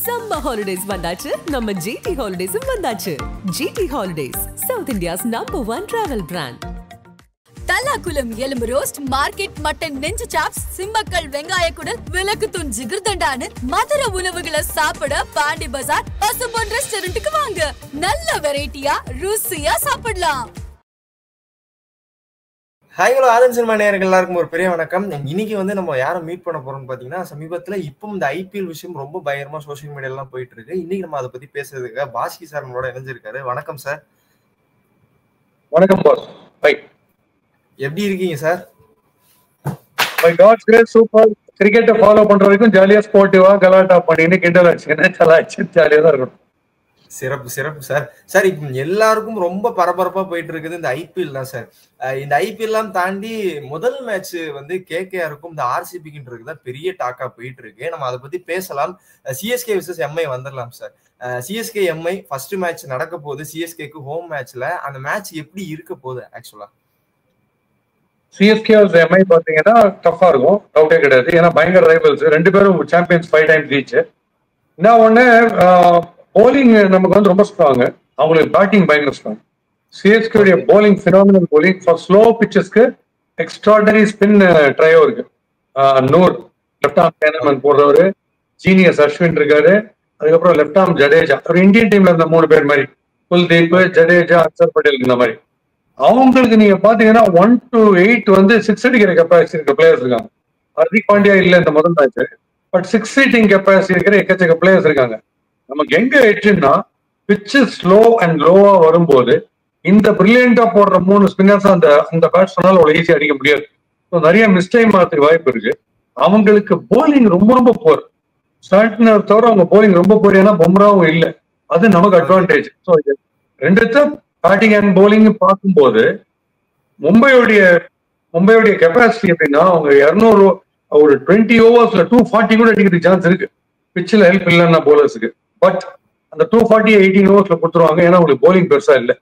Summer holidays வந்தாச்சு நம்ம GT Holidays வந்தாச்சு. GT Holidays, South India's #1 travel brand. Thallakulam எலும்பு ரோஸ்ட், மார்க்கெட் மட்டன் நெஞ்சு சாப்ஸ், சிம்மக்கல் வெங்காய குடல், விளக்கு தூண் ஜிகிர்தண்டான்னு மதுரை உணவுகளை சாப்பிட பாண்டி பஜார் பசும்பொன் ரெஸ்டாரண்ட்டுக்கு வாங்க. நல்ல வெரைட்டியா ருசியா சாப்பிடலாம். ஹாய் ஹலோ ஆதன் சினிமா நேயர்கள் எல்லாருக்கும் ஒரு பெரிய வணக்கம். இன்னைக்கு வந்து நம்ம யாரை மீட் பண்ண போறோம்னு பாத்தீங்கன்னா, சமீபத்துல இப்போ இந்த ஐபிஎல் விஷயம் ரொம்ப பயங்கரமா சோசியல் மீடியா எல்லாம் போயிட்டு இருக்கு. இன்னைக்கு நம்ம அதை பத்தி பேசுறதுக்கு பாஸ்கி சார் நம்மளோட இணைஞ்சிருக்காரு. வணக்கம் சார். வணக்கம் பாஸ். பை. எப்படி இருக்கீங்க sir? By God's grace super. கிரிக்கெட்டை ஃபாலோ பண்ற வரைக்கும் ஜாலியா ஸ்போர்ட்டிவா கலாட்டா பண்ணின்னு கிண்டல் அடிச்சுன்னு ஜாலியா தான் இருக்கும். சிறப்பு சிறப்பு சார். சார் இப்போ எல்லாருக்கும் ரொம்ப பரபரப்பா போயிட்டு இருக்குது இந்த ஐபிஎல் தான் சார். இந்த ஐபிஎல் எல்லாம் தாண்டி முதல் மேட்ச் வந்து கேகேஆருக்கும் இந்த ஆர்சிபிக்குன்றது தான் பெரிய டாக்கா போயிட்டு இருக்கு. நம்ம அதை பத்தி பேசலாம். சிஎஸ்கே விசஸ் எம்ஐ வந்துடலாம் sir. CSK Mi first match நடக்க போகுது. சிஎஸ்கேக்கு ஹோம் மேட்ச்ல அந்த மேட்ச் எப்படி இருக்க போகுது? ஆக்சுவலா சிஎஸ்கே எம்ஐ பாத்தீங்கன்னா டஃபா இருக்கும், டவுட்டே கிடையாது. ஏன்னா பயங்கர ரைவல்ஸ், ரெண்டு பேரும் சாம்பியன்ஸ் 5 டைம்ஸ் ரீச். என்ன ஒண்ணு, போலிங் நமக்கு வந்து ரொம்ப ஸ்ட்ராங், அவங்களுக்கு பேட்டிங் பயங்கர strong. CSK bowling phenomenal bowling. For slow பிச்சஸ்க்கு எக்ஸ்ட்ராடனரி ஸ்பின் ட்ரையோ இருக்கு. நூர் லெஃப்ட் ஆர்ம் பேனமன் போடுறவரு, ஜீனியஸ் அஸ்வின் இருக்காரு, அதுக்கப்புறம் லெஃப்ட் ஆர்ம் ஜடேஜா. ஒரு இந்தியன் டீம்ல இருந்த 3 பேர் மாதிரி, குல்தீப், ஜடேஜா, அக்சர் பட்டேல் இந்த மாதிரி. அவங்களுக்கு நீங்க பாத்தீங்கன்னா 1 to 8 வந்து 6 அடிக்கிற கெப்பாசிட்டி இருக்க பிளேயர்ஸ் இருக்காங்க. ஹர்திக் பாண்டியா இல்ல இந்த முதல் மேட்ச், பட் 6 ஹிட்டிங் கெப்பாசிட்டி இருக்கிற எக்கச்சக்க பிளேயர்ஸ் இருக்காங்க. நமக்கு எங்க ஆயிடுச்சுன்னா, பிச்சு ஸ்லோ அண்ட் லோவா வரும்போது இந்த பிரில்லியண்டா போடுற 3 ஸ்பின்னர்ஸ் அந்த பேட்ஸ்மேனால அவ்வளவு ஈஸியா அடிக்க முடியாது. நிறைய மிஸ்டேக் மாறதுக்கு வாய்ப்பு இருக்கு. அவங்களுக்கு போலிங் ரொம்ப ரொம்ப போர். ஸ்டார்டினர் தவிர அவங்க போலிங் ரொம்ப போர். ஏன்னா பும்ராவும் இல்லை, அது நமக்கு அட்வான்டேஜ். ஸோ ரெண்டுத்த பேட்டிங் அண்ட் போலிங் பார்க்கும்போது மும்பையோடைய கெப்பாசிட்டி எப்படின்னா, அவங்க 200 ஒரு 20 ஓவர்ஸ்ல 240 கூட அடிக்கிறதுக்கு சான்ஸ் இருக்கு, பிச்சில் ஹெல்ப் இல்லைன்னா போலர்ஸுக்கு. பட் அந்த 240 18 ஓவர்ஸ்ல கொடுத்துருவாங்க. ஏன்னா அவங்களுக்கு போலிங் பெருசா இல்லை.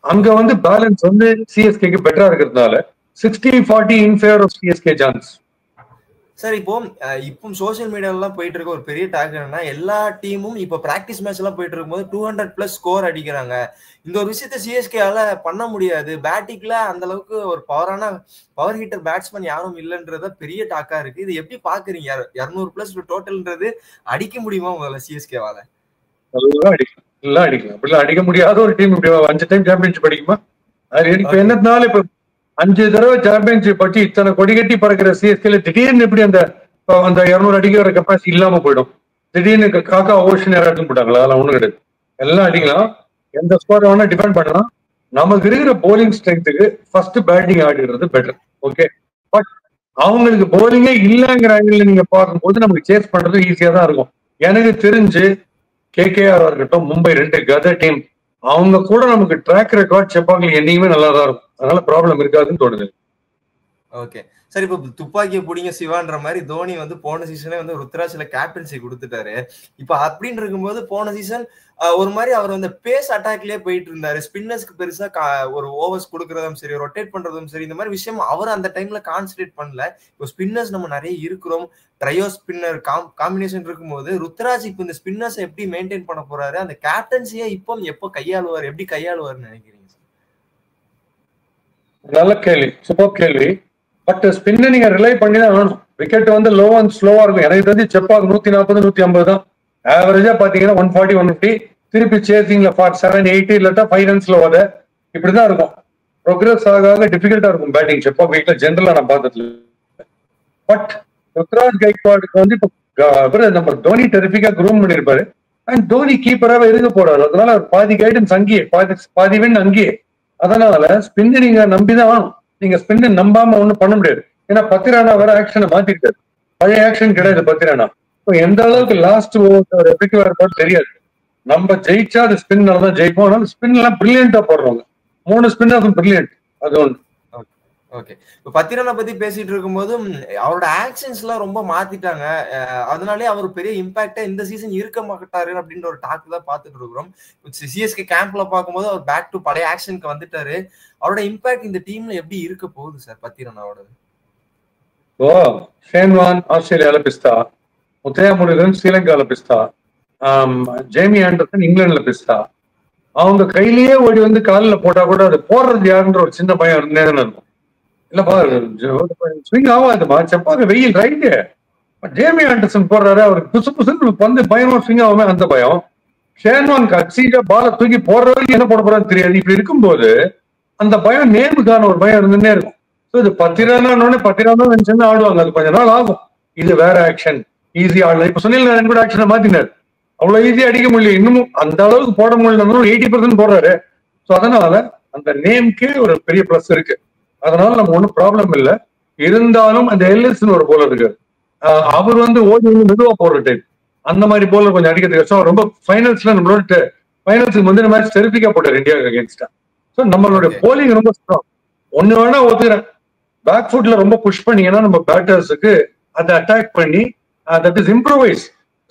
அங்க வந்து பேலன்ஸ் வந்து சிஎஸ்கேக்கு பெட்டரா இருக்கிறதுனால 60-40 in favour of CSK chance. Sir இப்போ சோசியல் மீடியாலாம் போயிட்டு இருக்க ஒரு பெரிய டாக் என்னன்னா, எல்லா டீமும் இப்போ பிராக்டிஸ் மேட்ச் எல்லாம் போயிட்டு இருக்கும்போது 200+ ஸ்கோர் அடிக்கிறாங்க. இந்த ஒரு விஷயத்த சிஎஸ்கேவால பண்ண முடியாது. பேட்டிங்ல அந்த அளவுக்கு ஒரு பவர் ஹீட்டர் பேட்ஸ்மேன் யாரும் இல்லைன்றத பெரிய டாக்கா இருக்கு. இது எப்படி பாக்குறீங்க? 200+ டோட்டல்ன்றது அடிக்க முடியுமா முதல்ல சிஎஸ்கேவால? எல்லாம் அடிக்கலாம். அப்படிலாம் அடிக்க முடியாத ஒரு டீம் இப்படி 5 டைம் சாம்பியன்ஷிப் அடிக்குமா? அது இப்ப என்னதுனால இப்ப 5 தடவை சாம்பியன்ஷிப் பற்றி இத்தனை கொடி கட்டி பறக்கிற சிஎஸ்கேல திடீர்னு எப்படி அந்த 200 அடிக்கிற கெப்பாசிட்டி இல்லாம போயிடும்? திடீர்னு காக்கா ஓஷன் யாராட்டும் போட்டாங்களா? அதெல்லாம் ஒண்ணும் கிடையாது. எல்லாம் அடிக்கலாம், எந்த ஸ்கோர் வேணா டிபெண்ட் பண்ணலாம். நமக்கு இருக்கிற போலிங் ஸ்ட்ரென்த்துக்கு ஃபர்ஸ்ட் பேட்டிங் ஆடிடுறது பெட்டர். ஓகே, பட் அவங்களுக்கு போலிங்கே இல்லைங்கிற ஆங்கிள் நீங்க பார்க்கும்போது நமக்கு சேஸ் பண்றது ஈஸியா தான் இருக்கும். எனக்கு தெரிஞ்சு கேகேஆர் இருக்கட்டும், மும்பை 2 கதர் டீம், அவங்க கூட நமக்கு ட்ராக் ரெக்கார்ட் செப்பாங்க என்னைக்குமே நல்லா தான் இருக்கும். அதனால ப்ராப்ளம் இருக்காதுன்னு தோணுது. ஓகே சார், இப்போ துப்பாக்கியை பிடிங்க சிவான்ற மாதிரி தோனி வந்து போன சீசனே வந்து ருத்ராஜ்ல கேப்டன்சி கொடுத்துட்டாரு. இப்போ அப்படின்னு இருக்கும்போது போன சீசன் ஒரு மாதிரி அவர் வந்து பேஸ் அட்டாக்லயே போயிட்டு இருந்தாரு. ஸ்பின்னர்ஸ்க்கு பெருசா ஒரு ஓவர்ஸ் கொடுக்கறதும் சரி, ரொட்டேட் பண்றதும் சரி, இந்த மாதிரி விஷயம் அவர் அந்த டைம்ல கான்சன்ட்ரேட் பண்ணல. இப்போ ஸ்பின்னர்ஸ் நம்ம நிறைய இருக்கிறோம், ட்ரையோ ஸ்பின்னர் காம்பினேஷன் இருக்கும்போது ருத்ராஜ் இப்போ இந்த ஸ்பின்னர்ஸ் எப்படி மெயின்டைன் பண்ண போறாரு? அந்த கேப்டன்சியை இப்போ எப்போ கையாளுவார், எப்படி கையாளுவார்னு நினைக்கிறீங்க? நல்ல கேள்வி, சூப்பர் கேள்வி. பட் ஸ்பின்னை நீங்க ரிலை பண்ணி தான் வேணும். விக்கெட் வந்து லோ அண்ட் ஸ்லோவா இருக்கும். எனக்கு தெரிஞ்சு செப்பாக 140 150 தான் ஆவரேஜா பாத்தீங்கன்னா. 140 150 திருப்பி சேசிங்ல 7 80 இல்லாட்டா 5 ரன்ஸ்ல ஓட இப்படிதான் இருக்கும். ப்ரோக்ரஸ் ஆக டிஃபிகல்ட்டா இருக்கும் பேட்டிங் செப்பாக் வீக்ல ஜென்ரலா நான் பார்த்ததுல. பட் ருத்ராஜ் கைக்வாடுக்கு வந்து இப்போ நம்ம தோனி டெரிஃபிக்கா க்ரூம் பண்ணிருப்பாரு. அண்ட் தோனி கீப்பராகவே இருக்க போறாரு. அதனால பாதி கைடன்ஸ் அங்கேயே, பாதி வின் அங்கேயே. அதனால ஸ்பின் நீங்க நம்பிதான் வேணும். நீங்க ஸ்பின்னை நம்பாம ஒண்ணும் பண்ண முடியாது. ஏன்னா பத்திரானா வேற ஆக்ஷனை மாத்திருக்காரு. பழைய ஆக்ஷன் கிடையாது பத்திரானா. எந்த அளவுக்கு லாஸ்ட் ஓவர் எப்படி வர தெரியாது. நம்ம ஜெயிச்சா அது ஸ்பின்னாலதான் ஜெயிப்போம். அதனால ஸ்பின் எல்லாம் பிரில்லியண்டா போடுறவங்க 3 ஸ்பின்னர்ஸும் பிரில்லியன்ட். அது ஒன்று. ஓகே, இப்போ பத்திரனை பத்தி பேசிட்டு இருக்கும்போது அவரோட ஆக்ஷன்ஸ் எல்லாம் ரொம்ப மாத்திட்டாங்க. அதனாலே அவர் பெரிய இம்பாக்டா இந்த சீசன் இருக்க மாட்டாரு அப்படின்ற ஒரு டாக் தான் பார்த்துட்டு இருக்கிறோம். சிஎஸ்கே கேம்ப்ல பார்க்கும்போது அவர் பேக் டு பழைய ஆக்ஷனுக்கு வந்துட்டாரு. அவரோட இம்பாக்ட் இந்த டீம்ல எப்படி இருக்க போகுது சார் பத்திரனோட? ஷேன் வார்ன் ஆஸ்திரேலியால பிஸ்தா, முத்தையா முருகன் ஸ்ரீலங்கால பிஸ்தா, ஜேமி ஆண்டர்சன் இங்கிலாந்துல பெஸ்டா, அவங்க கையிலேயே ஓடி வந்து காலில் போட்டா கூட அது போடுறது யாருன்ற ஒரு சின்ன பயம் இருந்தே இருக்கும். இல்லப்பா ஸ்விங் ஆகாதுமா, செப்பாக வெயில் ரைட்டு. ஜேமி ஆண்டர்சன் போடுறாரு, அவருக்கு புசு புசுன்னு வந்து பயமா ஸ்விங் ஆகாம அந்த பயம். ஷேன்வான் கட்சியில பால தூக்கி போடுற வரைக்கும் என்ன போட போறான்னு தெரியாது. இப்படி இருக்கும்போது அந்த பயம் நேமுக்கான ஒரு பயம் இருந்துன்னே இருக்கும். ஸோ இது 10 ரன் 10 ரன் நினைச்சுன்னு ஆடுவாங்க. அது கொஞ்ச நாள் ஆகும். இது வேற ஆக்ஷன், ஈஸி ஆடலாம். இப்ப சுனில் நாராயண் கூட ஆக்ஷனை மாத்தினார். அவ்வளவு ஈஸியா அடிக்க முடியல, இன்னமும் அந்த அளவுக்கு போட முடியல, 80% போடுறாரு. ஸோ அதனால அந்த நேம்க்கே ஒரு பெரிய பிளஸ் இருக்கு. அதனால நம்ம ஒன்றும் ப்ராப்ளம் இல்லை. இருந்தாலும் அந்த எல்எஸ்ன்னு ஒரு போலர் இருக்கு, அவர் வந்து ஓடி வந்து மெதுவா போடுற டைப். அந்த மாதிரி போலர் கொஞ்சம் அடிக்கிறதுக்கு கஷ்டம். ரொம்ப ஃபைனல்ஸ்ல நம்மளோட ஃபைனல்ஸுக்கு முந்தின மேட்ச் டெரிஃபிக்கா போட்டார் இந்தியாவுக்கு அகேன்ஸ்டா. ஸோ நம்மளுடைய போலிங் ரொம்ப ஸ்ட்ராங். ஒன்னு வேணா ஒத்துக்கிறேன், பேக் ஃபுட்ல ரொம்ப புஷ் பண்ணீங்கன்னா நம்ம பேட்டர்ஸுக்கு அதை அட்டாக் பண்ணி that is improvise,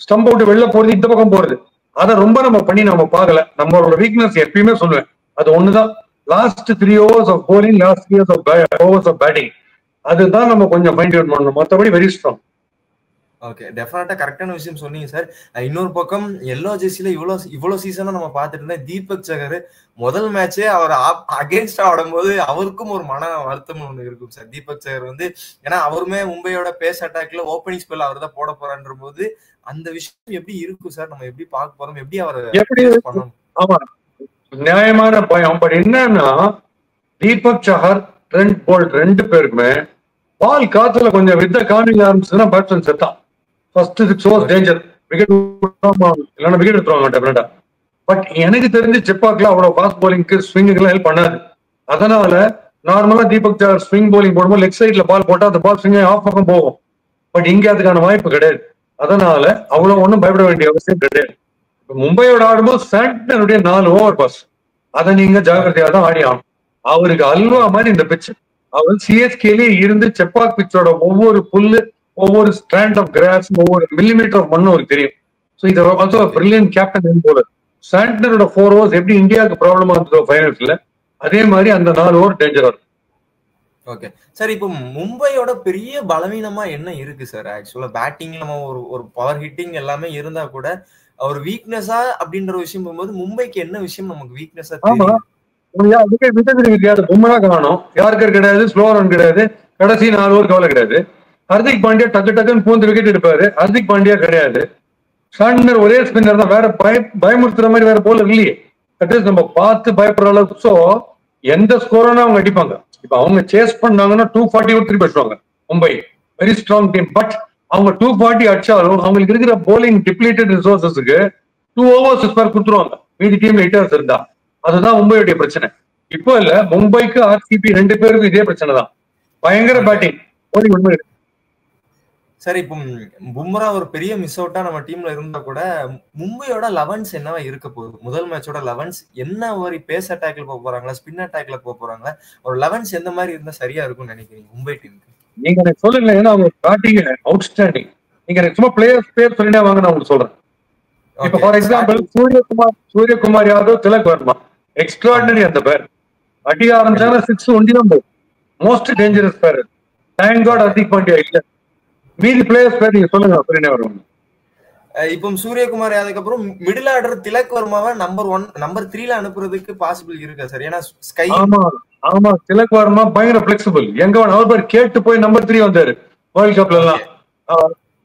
stump out வெளில போறது, இந்த பக்கம் போறது, அதை ரொம்ப நம்ம பண்ணி நம்ம பார்க்கல. நம்மளோட வீக்னஸ் எப்பயுமே சொல்லுவேன் அது ஒண்ணுதான், last 3 overs of bowling, last 3 overs of batting. அதுதான் நம்ம கொஞ்சம் மைண்ட் அவுட் பண்ணணும். மற்றபடி வெரி ஸ்ட்ராங். ஓகே, டெஃபினட்டா கரெக்டான விஷயம் சொன்னீங்க சார். இன்னொரு பக்கம் எல்லோ ஜெர்சில இவ்வளவு சீசனா நம்ம பார்த்துட்டு இருந்தோம். தீபக் சகர் முதல் மேட்சே அவர் அகேன்ஸ்டா ஆடும்போது அவருக்கும் ஒரு மன வருத்தம் ஒண்ணு இருக்கும் சார். தீபக் சகர் வந்து ஏன்னா அவருமே மும்பையோட பேஸ் அட்டாக்ல ஓப்பனிங் ஸ்பெல் அவர் தான் போட போறான்ற போது அந்த விஷயம் எப்படி இருக்கும் சார்? நம்ம எப்படி பார்க்க போறோம், எப்படி அவர் எப்படி பண்ணணும்? ஆமா, நியாயமான பயம். பட் என்னன்னா தீபக் சஹர், ட்ரெண்ட் போல்ட் 2 பேருக்குமே பால் காத்துல கொஞ்சம் வித்த காமிங் ஆரம்பிச்சதுன்னா பேட்ஸ்மேன் செத்தான். ஃபர்ஸ்ட் 6 overs டேஞ்சர், விக்கெட் இல்லைன்னா விக்கெட் எடுத்துருவாங்க டெஃபினட்டா. பட் எனக்கு தெரிஞ்சு செப்பாக்ல அவ்வளவு ஃபாஸ்ட் போலிங்க்கு ஸ்விங்குக்கு எல்லாம் ஹெல்ப் பண்ணாது. அதனால நார்மலா தீபக் சஹர் ஸ்விங் போலிங் போடும்போது லெக் சைட்ல பால் போட்டா அந்த பால் ஸ்விங் ஆஃப் பக்கம் போகும். பட் இங்க அதுக்கான வாய்ப்பு கிடையாது. அதனால அவ்வளவு ஒன்றும் பயப்பட வேண்டிய அவசியம் கிடையாது. மும்பையோட ஆடும்போது சாண்டனுடைய 4 over பாஸ், அதை நீங்க ஜாகிரதையா தான் ஆடி ஆகணும். அவருக்கு அல்வா மாதிரி இந்த பிச்சு. அவர் சிஎஸ்கேலேயே இருந்து செப்பாக் பிச்சோட ஒவ்வொரு புல்லு, ஒவ்வொரு ஸ்ட்ராண்ட் ஆஃப் கிராஸ், ஒவ்வொரு மில்லிமீட்டர் ஆஃப் மண்ணு அவருக்கு தெரியும். ஸோ இது ஆல்சோ பிரில்லியன்ட் கேப்டன் போல. சாண்டனோட 4 overs எப்படி இந்தியாவுக்கு ப்ராப்ளமா இருந்ததோ ஃபைனல்ஸ்ல, அதே மாதிரி அந்த 4 over டேஞ்சரா இருக்கும். ஓகே சார், இப்போ மும்பையோட பெரிய பலவீனமா என்ன இருக்கு சார்? ஆக்சுவலா பேட்டிங் நம்ம ஒரு பவர் ஹிட்டிங் எல்லாமே இருந்தா கூட ஒரு வீக்னஸா அப்படின்ற விஷயம் போகும்போது மும்பைக்கு என்ன விஷயம் நமக்கு வீக்னஸா தெரியும்? பும்ரா காணும், யாருக்கர் கிடையாது, ஸ்லோ ரன் கிடையாது, கடைசி 4 over கவலை கிடையாது. ஹர்திக் பாண்டியா டக்குன்னு பூந்து விக்கெட் எடுப்பாரு. ஹர்திக் பாண்டியா கிடையாது. சாண்டனர் ஒரே ஸ்பின்னர் தான், வேற பயமுறுத்துற மாதிரி வேற போல இல்லையே. அட்லீஸ்ட் நம்ம பார்த்து பயப்படுற அளவுக்கு. ஸோ எந்த ஸ்கோரானா அவங்க அடிப்பாங்க. இப்ப அவங்க சேஸ் பண்ணாங்கன்னா 240 திருப்பி வச்சுருவாங்க. Mumbai very strong team. But அவங்க 240 அடிச்சாலும் அவங்களுக்கு இருக்கிற போலிங் டிப்ளீட்டட் ரிசோர்சஸ்க்கு 2 overs கொடுத்துருவாங்க. மீதி டீம்ல ஹிட்டர்ஸ் இருந்தா. அதுதான் மும்பையுடைய பிரச்சனை. இப்போ இல்ல, மும்பைக்கு ஆர்சிபி 2 பேருக்கும் இதே பிரச்சனை தான். பயங்கர பேட்டிங் உண்மை. சரி, இப்போ பும்ரா ஒரு பெரிய மிஸ் அவுட்டா நம்ம டீம்ல இருந்தா கூட மும்பையோட 11s என்னவா இருக்க போகுது? முதல் மேட்சோட 11s என்ன மாதிரி பேஸ் அட்டாக்ல போக போறாங்களா, ஸ்பின் அட்டாக்ல போக போறாங்களா? ஒரு 11s எந்த மாதிரி இருந்தா சரியா இருக்கும்னு நினைக்கிறீங்க மும்பை டீமுக்கு? நீங்க எனக்கு சொல்லுங்க, ஏன்னா அவங்க பேட்டிங் அவுட்ஸ்டாண்டிங். நீங்க எனக்கு சும்மா பிளேயர்ஸ் பேர் சொல்லினா வாங்க, நான் உங்களுக்கு சொல்றேன். இப்ப for example Suryakumar Yadav, Tilak Varma, extraordinary அந்த பேர். அடி ஆரம்பிச்சாங்க 6 ஒண்டி தான் போகும். Most dangerous pair. Thank God Hardik Pandya இல்ல. மீதி பிளேயர்ஸ் பேர் நீங்க சொல்லுங்க, அப்படின்னே வருவாங்க. இப்போ சூரியகுமார் யாதவுக்கு அப்புறம் மிடில் ஆர்டர் திலக் வர்மாவை நம்பர் 1 நம்பர் 3ல அனுப்புறதுக்கு பாசிபிள் இருக்கா சார்? ஏன்னா ஸ்கை ஆமா திலக் வர்மா பயங்கர பிளெக்சிபிள். எங்க அவர் பேர் கேட்டு போய் நம்பர் 3 வந்தாரு வேர்ல்ட் கப்ல எல்லாம்.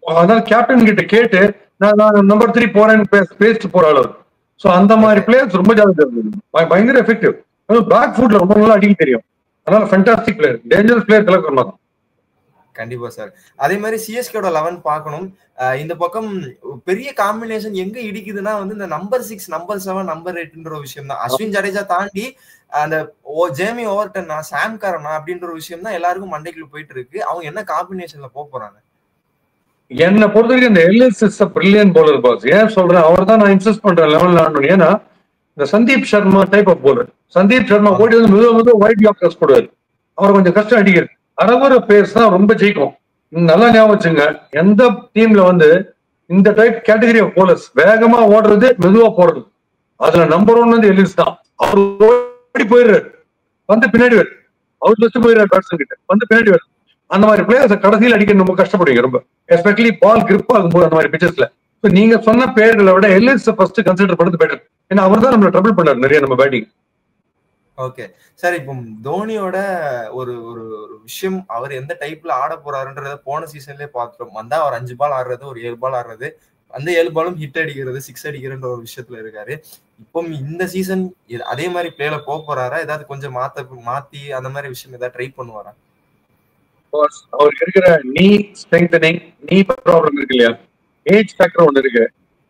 அதனால கேப்டன் கிட்ட கேட்டு நான் நம்பர் 3 போறேன்னு பேசிட்டு போற அளவு. சோ அந்த மாதிரி பிளேயர்ஸ் ரொம்ப ஜாலியா இருந்தது. பயங்கர எஃபெக்டிவ். பேக் ஃபுட்ல ரொம்ப நல்லா அடிக்க தெரியும். அதனால fantastic player, dangerous player Tilak Varma தான். கண்டிப்பா சார். அதே மாதிரி சிஎஸ்கேட 11 பார்க்கணும். இந்த பக்கம் பெரிய காம்பினேஷன் எங்க இடிக்குதுன்னா வந்து இந்த நம்பர் 6, நம்பர் 7, நம்பர் 8ன்ற விஷயம் தான். அஸ்வின் ஜடேஜா தாண்டி அந்த ஜேமி ஓவர்டனா, சாம் கரனா அப்படின்ற ஒரு விஷயம் தான் எல்லாருக்கும் மண்டைக்குள்ள போயிட்டு இருக்கு. அவங்க என்ன காம்பினேஷன்ல போக போறாங்க? என்னை பொறுத்த வரைக்கும் இந்த Ellis is brilliant bowler boss. ஏன் சொல்றேன், அவர் தான் நான் இன்சிஸ்ட் பண்றேன் லெவல் ஆடணும். ஏன்னா இந்த Sandeep Sharma type of bowler. Sandeep Sharma ஓடி வந்து முதல் ஒயிட் யாக்கர்ஸ் போடுவார். அவர் கொஞ்சம் கஷ்டம் அடிக்கிறது. அரவர பேஸ் தான் ரொம்ப ஜெயிக்கும். நல்லா ஞாபகம் வச்சுங்க, எந்த டீம்ல வந்து இந்த டைப் கேட்டகரி ஆஃப் பவுலர்ஸ் வேகமா ஓடுறது, மெதுவா போடுறது, அதுல நம்பர் 1 வந்து எல்லிஸ் தான். அவர் ஓடி போயிடுறாரு, வந்து பின்னாடி வரும், அவுட் வச்சு போயிடுறாரு பேட்ஸ்மேன் கிட்ட, வந்து பின்னாடி வரும். அந்த மாதிரி பிளேயர்ஸ் கடைசியில் அடிக்க ரொம்ப கஷ்டப்படுவீங்க ரொம்ப, எஸ்பெஷலி பால் கிரிப் ஆகும்போது அந்த மாதிரி பிச்சர்ஸ்ல. நீங்க சொன்ன பேர்களை விட எல்எஸ் ஃபர்ஸ்ட் கன்சிடர் பண்ணது பெட்டர். ஏன்னா அவர் தான் நம்மள ட்ரபிள் பண்ணாரு நிறைய நம்ம பேட்டிங். ஓகே சார், இப்போ தோனியோட ஒரு ஒரு விஷயம், அவர் எந்த டைப்ல ஆட போறாருன்றத போன சீசன்லயே பார்த்துட்டோம். வந்தா அவர் 5 பால் ஆடுறது, ஒரு 7 பால் ஆடுறது, அந்த 7 பாலும் ஹிட் அடிக்கிறது, 6 அடிக்கிறன்ற ஒரு விஷயத்துல இருக்காரு. இப்போ இந்த சீசன் அதே மாதிரி பிளேல போறாரா? ஏதாவது கொஞ்சம் மாத்தி அந்த மாதிரி விஷயம் ஏதாவது ட்ரை பண்ணுவாரா? அவருக்கு இருக்கிற நீ ஸ்ட்ரெங்தனிங், நீ ப்ராப்ளம் இருக்கு இல்லையா, ஏஜ் ஃபேக்டர் ஒன்று இருக்கு.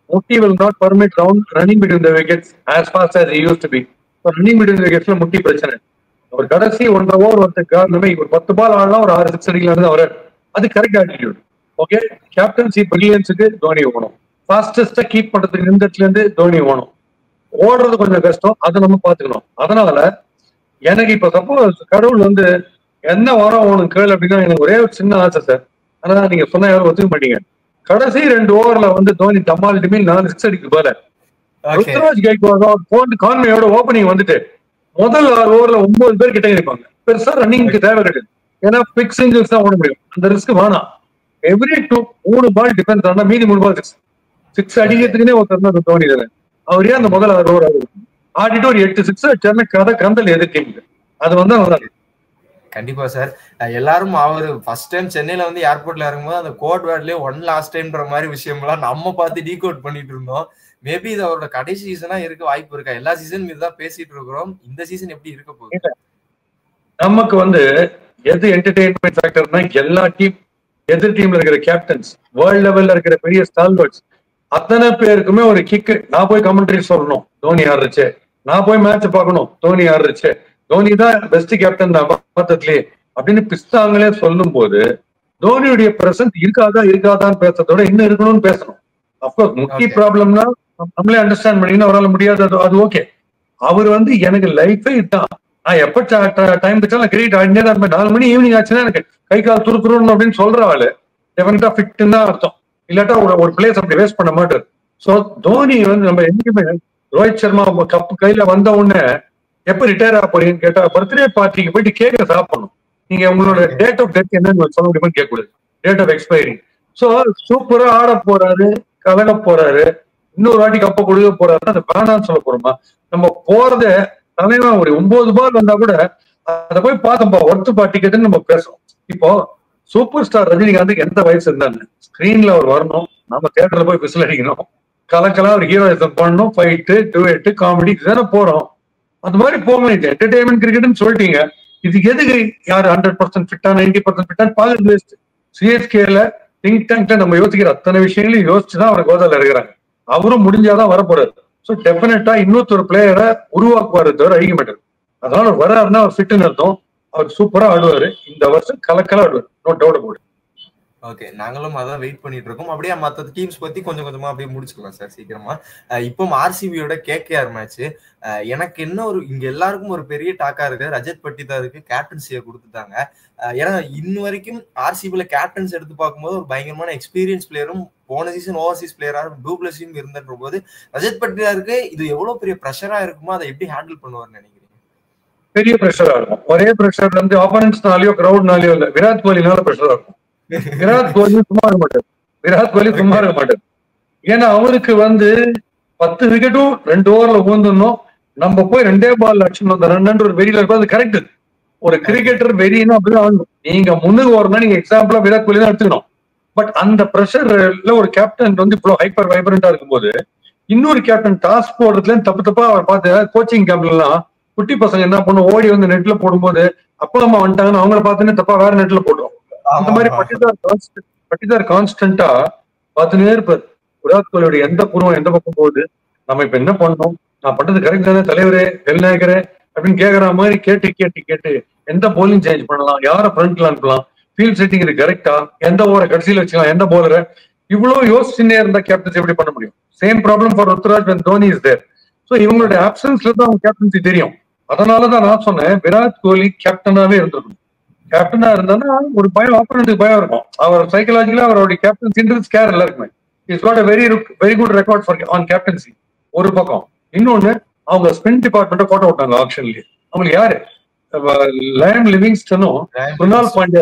முட்டி will not permit running between the wickets as fast as he used to be. Running between the wicketsல முட்டி பிரச்சனை. அவர் கடைசி 1.5 ஓவர் வரதுக்கு காரணமே ஒரு 10 பால் ஆடலாம், ஒரு 6 6 அடிக்கலாம் அவர். அது கரெக்ட் ஆட்டிடியூட். ஓகே, கேப்டன்சி பிரில்லியன்ஸுக்கு தோனி ஓணும். ஃபாஸ்டஸ்டா கீப் பண்றதுக்கு இந்த இடத்துல இருந்து தோனி ஓணும். ஓடுறது கொஞ்சம் கஷ்டம், அதை நம்ம பாத்துக்கணும். அதனால எனக்கு இப்ப சப்போஸ் கடவுள் வந்து என்ன வாரம் ஓணும் கேள் அப்படின்னா எனக்கு ஒரே ஒரு சின்ன ஆசை சார். ஆனா நீங்க சொன்ன யாரும் ஒத்துக்க மாட்டீங்க. கடைசி 2 ஓவர்ல வந்து தோனி தம்மால் டிமில் 4 6 அடிக்கு போல ருத்ராஜ் கைக்வாட் கான்வேயோட ஓப்பனிங் வந்துட்டு முதல் 6 ஓவர்ல 9 பேர் கிட்ட இருப்பாங்க. பெருசா ரன்னிங்க்கு தேவை கிடையாது. ஏன்னா பிக் சிங்கிள்ஸ் தான் ஓட முடியும். அந்த ரிஸ்க் வேணாம். எவ்ரி 3 பால் டிஃபென்ஸ் ஆனா மீதி 3 பால் 6 அடிக்கிறதுக்குன்னே ஒருத்தர் தோனி தானே. அவர் ஏன் அந்த முதல் 6 ஓவர் ஆடிட்டு ஒரு 8 6 அடிச்சாருன்னா கதை கந்தல் எது டீமுக்கு அது வந்து நல்லா. கண்டிப்பா சார். எல்லாரும் அவரு ஃபர்ஸ்ட் டைம் சென்னையில வந்து ஏர்போர்ட்ல இறங்கும்போது அந்த கோட் வேர்ட்லயே ஒன் லாஸ்ட் டைம்ன்ற மாதிரி விஷயம்லாம் நம்ம பார்த்து டீகோட் பண்ணிட்டு இருந்தோம். மேபி இது அவரோட கடைசி சீசனா இருக்க வாய்ப்பு இருக்கா? எல்லா சீசனும் இதுதான் பேசிட்டு இருக்கிறோம். இந்த சீசன் எப்படி இருக்க போகுது? நமக்கு வந்து எது என்டர்டெயின்மெண்ட் ஃபேக்டர்னா எல்லா டீம் எதிர் டீம்ல இருக்கிற கேப்டன்ஸ், வேர்ல்ட் லெவல்ல இருக்கிற பெரிய ஸ்டால்வர்ட்ஸ் அத்தனை பேருக்குமே ஒரு கிக்கு. நான் போய் கமெண்ட்ரி சொல்லணும் தோனி ஆடுறச்சு, நான் போய் மேட்ச் பார்க்கணும் தோனி ஆடுறச்சு, தோனி தான் பெஸ்ட் கேப்டன் தான் பார்த்ததுலயே அப்படின்னு பிஸ்தாங்களே சொல்லும் போது தோனியுடைய பிரசன்ட் இருக்காதான்னு பேசுறதோட இன்னும் இருக்கணும்னு பேசணும். அப்கோர்ஸ் முக்கிய ப்ராப்ளம்னா நம்மளே அண்டர்ஸ்டாண்ட் பண்ணிக்கணும், அவரால் முடியாது, அது ஓகே. அவர் வந்து எனக்கு லைஃபே இதுதான், நான் எப்ப டைம் வச்சாலும் கிரிக்கெட் ஆடினே தான் 4 மணி ஈவினிங் ஆச்சுன்னா எனக்கு கை கால் துருக்குறோம் அப்படின்னு சொல்ற ஆளு டெஃபினட்டா ஃபிட்னு தான் அர்த்தம். இல்லாட்டா ஒரு பிளேஸ் அப்படி வேஸ்ட் பண்ண மாட்டாரு. சோ தோனி வந்து நம்ம என்னைக்குமே ரோஹித் சர்மா கப்பு கையில வந்த உடனே எப்ப ரிட்டையர் ஆக போறீங்கன்னு கேட்டா பர்த்டே பார்ட்டிக்கு போயிட்டு கேக்க சாப்பிடணும். நீங்க உங்களோட டேட் ஆஃப் டெத் என்னன்னு சொல்ல முடியுமா கேட்கக்கூடாது, டேட் ஆஃப் எக்ஸ்பைரி. சோ சூப்பரா ஆட போறாரு, கலக போறாரு, இன்னொரு வாட்டி கப்ப கொடுக்க போறாரு, அதை வேணான்னு சொல்ல போறோமா? நம்ம போறத தலைவன் ஒரு 9 பால் வந்தா கூட அதை போய் பார்த்தோம்பா ஒர்த்து பார்ட்டிக்கெட்டுன்னு நம்ம பேசுறோம். இப்போ சூப்பர் ஸ்டார் ரஜினிகாந்துக்கு எந்த வயசு இருந்தாங்க, ஸ்கிரீன்ல அவர் வரணும், நம்ம தியேட்டர்ல போய் விசில் அடிக்கணும், கலக்கெல்லாம் ஒரு ஹீரோயிசம் பண்ணணும், ஃபைட்டு டுவேட்டு காமெடி தானே போறோம். அந்த மாதிரி போக என்டர்டைன்மெண்ட் கிரிக்கெட்னு சொல்லிட்டீங்க. இதுக்கு எதுக்கு யாரு 100% ஃபிட்டா 90% ஃபிட்டான்னு பாக்குறது வேஸ்ட். சிஎஸ்கேல திங்க் டேங்க்ல நம்ம யோசிக்கிற அத்தனை விஷயங்களையும் யோசிச்சுதான் அவர் கோதால இருக்கிறாங்க. அவரும் முடிஞ்சாதான் வரப்போறாரு. ஸோ டெஃபினட்டா இன்னொரு பிளேயரை உருவாக்குவாரு தவிர அழிக்க மாட்டாரு. அதனால வராருன்னா அவர் ஃபிட்னு அர்த்தம். அவர் சூப்பரா ஆடுவாரு, இந்த வருஷம் கலக்கலா ஆடுவாரு, நோ டவுட் அபவுட். ஓகே, நாங்களும் அதான் வெயிட் பண்ணிட்டு இருக்கோம். அப்படியே மற்ற டீம்ஸ் பத்தி கொஞ்சம் கொஞ்சமா அப்படியே முடிச்சுக்கலாம் சார் சீக்கிரமா. இப்போ ஆர்சிபியோட கேகேஆர் மேட்ச், எனக்கு என்ன ஒரு இங்க எல்லாருக்கும் ஒரு பெரிய டாக்கா இருக்கு, ரஜத் பட்டிதாருக்கு கேப்டன்சியை கொடுத்துட்டாங்க. ஏன்னா இன்ன வரைக்கும் ஆர்சிபில கேப்டன்ஸ் எடுத்து பார்க்கும்போது ஒரு பயங்கரமான எக்ஸ்பீரியன்ஸ் பிளேயரும் போன சீசன் ஓவர்சீஸ் பிளேயராக டூப்ளஸியும் இருந்துன்ற போது ரஜத் பட்டிதாருக்கு இது எவ்வளவு பெரிய ப்ரெஷரா இருக்குமோ அதை எப்படி ஹேண்டில் பண்ணுவார்னு நினைக்கிறீங்க? பெரிய ப்ரெஷரா இருக்கும். ஒரே ப்ரெஷர் வந்து ஆப்போனன்ட்ஸ்னாலயோ கிரௌட்னாலயோ இல்ல, விராட் கோலினால ப்ரெஷரா இருக்கும். விராட் கோலி சும்மா இருக்க மாட்டார். ஏன்னா அவருக்கு வந்து 10 விக்கெட்டும் 2 ஓவர்ல ஊந்தணும், நம்ம போய் 2 பால் அடிச்சுன்னு வந்த ரன் ஒரு வெறியில இருக்கும். அது கரெக்ட். ஒரு கிரிக்கெட்டர் வெறினா அப்படிதான் ஆகணும். நீங்க முன்னுக்கு ஓரனா நீங்க எக்ஸாம்பிளா விராட் கோலி தான் எடுத்துக்கணும். பட் அந்த ப்ரெஷர்ல ஒரு கேப்டன் வந்து இவ்வளவு ஹைப்பர் வைப்ரண்டா இருக்கும்போது இன்னொரு கேப்டன் டாஸ் போடுறதுல தப்பா அவர் பார்த்து கோச்சிங் கேம்ப்ல எல்லாம் குட்டி பசங்க என்ன பண்ணும், ஓடி வந்து நெட்ல போடும்போது அப்பா அம்மா வந்துட்டாங்கன்னு அவங்கள பார்த்துன்னு தப்பா வேற நெட்ல போடுறோம். அந்த மாதிரி பட்டிதார் கான்ஸ்டன்டா பார்த்துனே இருப்பார். விராட் கோலியோட எந்த பூர்வம் எந்த பக்கம் போகுது, நம்ம இப்ப என்ன பண்ணணும், நான் பண்றது கரெக்ட் தானே தலைவரே வெள்நாயகரே அப்படின்னு கேட்கற மாதிரி கேட்டு எந்த போலிங் சேஞ்ச் பண்ணலாம், யார ஃப்ரண்ட்ல அனுப்பலாம், ஃபீல்ட் செட்டிங் இது கரெக்டா, எந்த ஓவரை கடைசியில் வச்சுக்கலாம், எந்த போலரை, இவ்வளவு யோசிச்சுன்னே இருந்தா கேப்டன்சி எப்படி பண்ண முடியும்? Same problem for Ruturaj when Dhoni is there. So இவங்களுடைய ஆப்சன்ஸ்ல தான் அவங்க கேப்டன்சி தெரியும். அதனாலதான் நான் சொன்னேன் விராட் கோலி கேப்டனாவே இருந்திருக்கும். கேப்டனா இருந்தாலும் ஒரு பயம், ஆப்போனன்ட்டுக்கு பயம் இருக்கும். அவர் சைக்கலாஜிக்கலா அவருடைய கேப்டன்சி ஸ்கேர் எல்லாருக்குமே. It's got a very good record for an captaincy. ஒரு பக்கம். இன்னொன்னு அவங்க ஸ்பின் டிபார்ட்மெண்ட்டை போட்டோ விட்டாங்க ஆப்ஷன்லயே. அவங்களுக்கு யாரு லயம் லிவிங்ஸ்டனும் குருணால் பாண்டியா